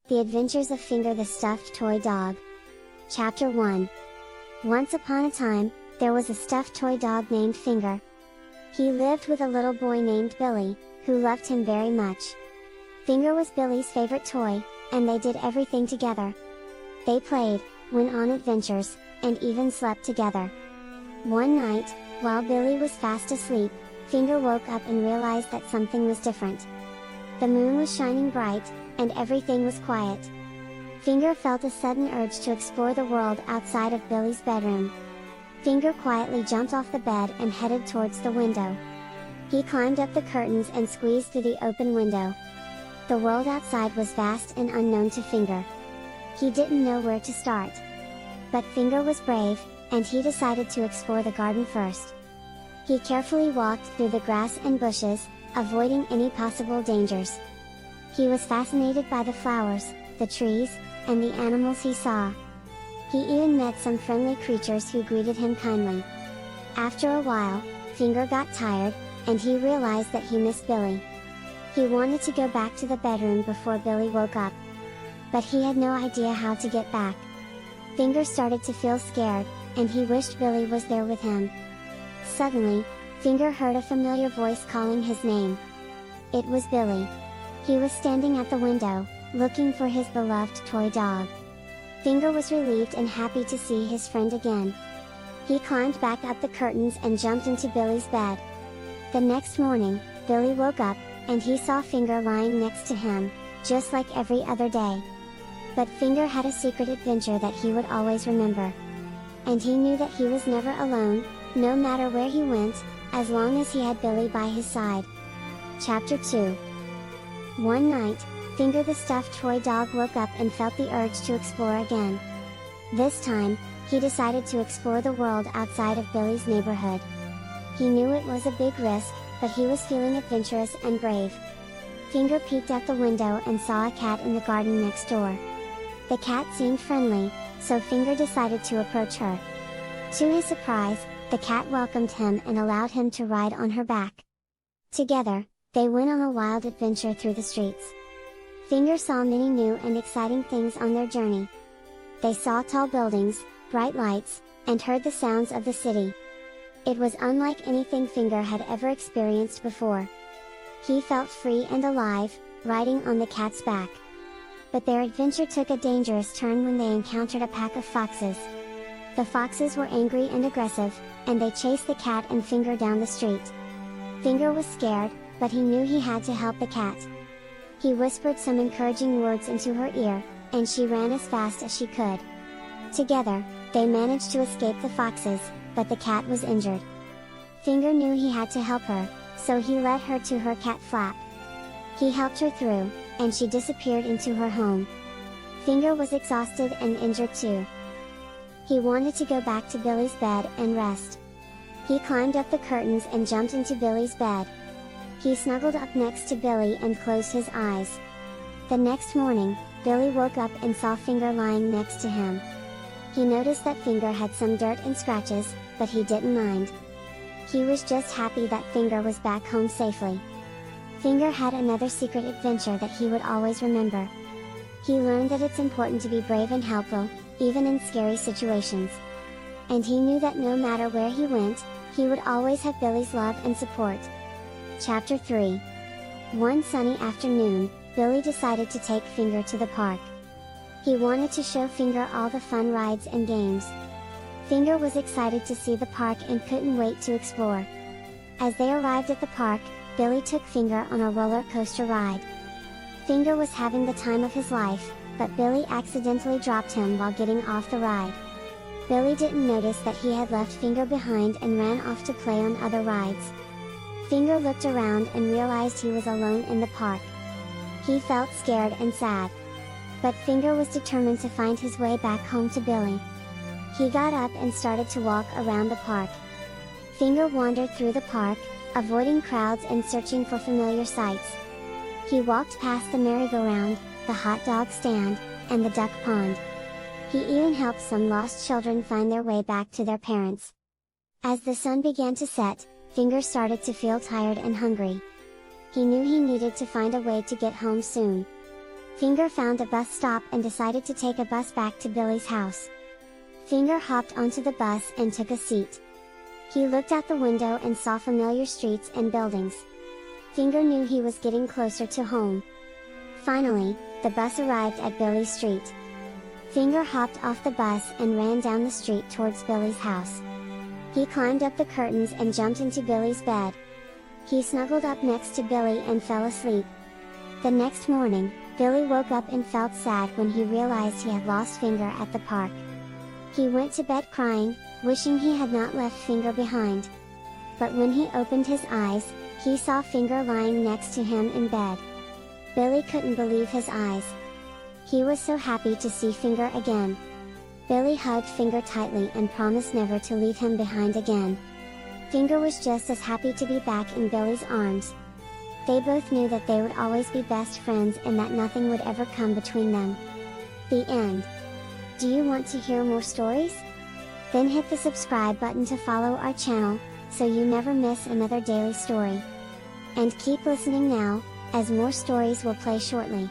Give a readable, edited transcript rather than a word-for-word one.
The Adventures of Finger the Stuffed Toy Dog. Chapter 1. Once upon a time, there was a stuffed toy dog named Finger. He lived with a little boy named Billy, who loved him very much. Finger was Billy's favorite toy, and they did everything together. They played, went on adventures, and even slept together. One night, while Billy was fast asleep, Finger woke up and realized that something was different. The moon was shining bright, and everything was quiet. Finger felt a sudden urge to explore the world outside of Billy's bedroom. Finger quietly jumped off the bed and headed towards the window. He climbed up the curtains and squeezed through the open window. The world outside was vast and unknown to Finger. He didn't know where to start. But Finger was brave, and he decided to explore the garden first. He carefully walked through the grass and bushes, avoiding any possible dangers. He was fascinated by the flowers, the trees, and the animals he saw. He even met some friendly creatures who greeted him kindly. After a while, Finger got tired, and he realized that he missed Billy. He wanted to go back to the bedroom before Billy woke up. But he had no idea how to get back. Finger started to feel scared, and he wished Billy was there with him. Suddenly, Finger heard a familiar voice calling his name. It was Billy. He was standing at the window, looking for his beloved toy dog. Finger was relieved and happy to see his friend again. He climbed back up the curtains and jumped into Billy's bed. The next morning, Billy woke up, and he saw Finger lying next to him, just like every other day. But Finger had a secret adventure that he would always remember. And he knew that he was never alone, no matter where he went, as long as he had Billy by his side. Chapter 2. One night, Finger the stuffed toy dog woke up and felt the urge to explore again. This time, he decided to explore the world outside of Billy's neighborhood. He knew it was a big risk, but he was feeling adventurous and brave. Finger peeked out the window and saw a cat in the garden next door. The cat seemed friendly, so Finger decided to approach her. To his surprise, the cat welcomed him and allowed him to ride on her back. Together, they went on a wild adventure through the streets. Finger saw many new and exciting things on their journey. They saw tall buildings, bright lights, and heard the sounds of the city. It was unlike anything Finger had ever experienced before. He felt free and alive, riding on the cat's back. But their adventure took a dangerous turn when they encountered a pack of foxes. The foxes were angry and aggressive, and they chased the cat and Finger down the street. Finger was scared, but he knew he had to help the cat. He whispered some encouraging words into her ear, and she ran as fast as she could. Together, they managed to escape the foxes, but the cat was injured. Finger knew he had to help her, so he led her to her cat flap. He helped her through, and she disappeared into her home. Finger was exhausted and injured too. He wanted to go back to Billy's bed and rest. He climbed up the curtains and jumped into Billy's bed. He snuggled up next to Billy and closed his eyes. The next morning, Billy woke up and saw Finger lying next to him. He noticed that Finger had some dirt and scratches, but he didn't mind. He was just happy that Finger was back home safely. Finger had another secret adventure that he would always remember. He learned that it's important to be brave and helpful, even in scary situations. And he knew that no matter where he went, he would always have Billy's love and support. Chapter 3. One sunny afternoon, Billy decided to take Finger to the park. He wanted to show Finger all the fun rides and games. Finger was excited to see the park and couldn't wait to explore. As they arrived at the park, Billy took Finger on a roller coaster ride. Finger was having the time of his life, but Billy accidentally dropped him while getting off the ride. Billy didn't notice that he had left Finger behind and ran off to play on other rides. Finger looked around and realized he was alone in the park. He felt scared and sad. But Finger was determined to find his way back home to Billy. He got up and started to walk around the park. Finger wandered through the park, avoiding crowds and searching for familiar sights. He walked past the merry-go-round, the hot dog stand, and the duck pond. He even helped some lost children find their way back to their parents. As the sun began to set, Finger started to feel tired and hungry. He knew he needed to find a way to get home soon. Finger found a bus stop and decided to take a bus back to Billy's house. Finger hopped onto the bus and took a seat. He looked out the window and saw familiar streets and buildings. Finger knew he was getting closer to home. Finally, the bus arrived at Billy's street. Finger hopped off the bus and ran down the street towards Billy's house. He climbed up the curtains and jumped into Billy's bed. He snuggled up next to Billy and fell asleep. The next morning, Billy woke up and felt sad when he realized he had lost Finger at the park. He went to bed crying, wishing he had not left Finger behind. But when he opened his eyes, he saw Finger lying next to him in bed. Billy couldn't believe his eyes. He was so happy to see Finger again. Billy hugged Finger tightly and promised never to leave him behind again. Finger was just as happy to be back in Billy's arms. They both knew that they would always be best friends and that nothing would ever come between them. The end. Do you want to hear more stories? Then hit the subscribe button to follow our channel, so you never miss another daily story. And keep listening now, as more stories will play shortly.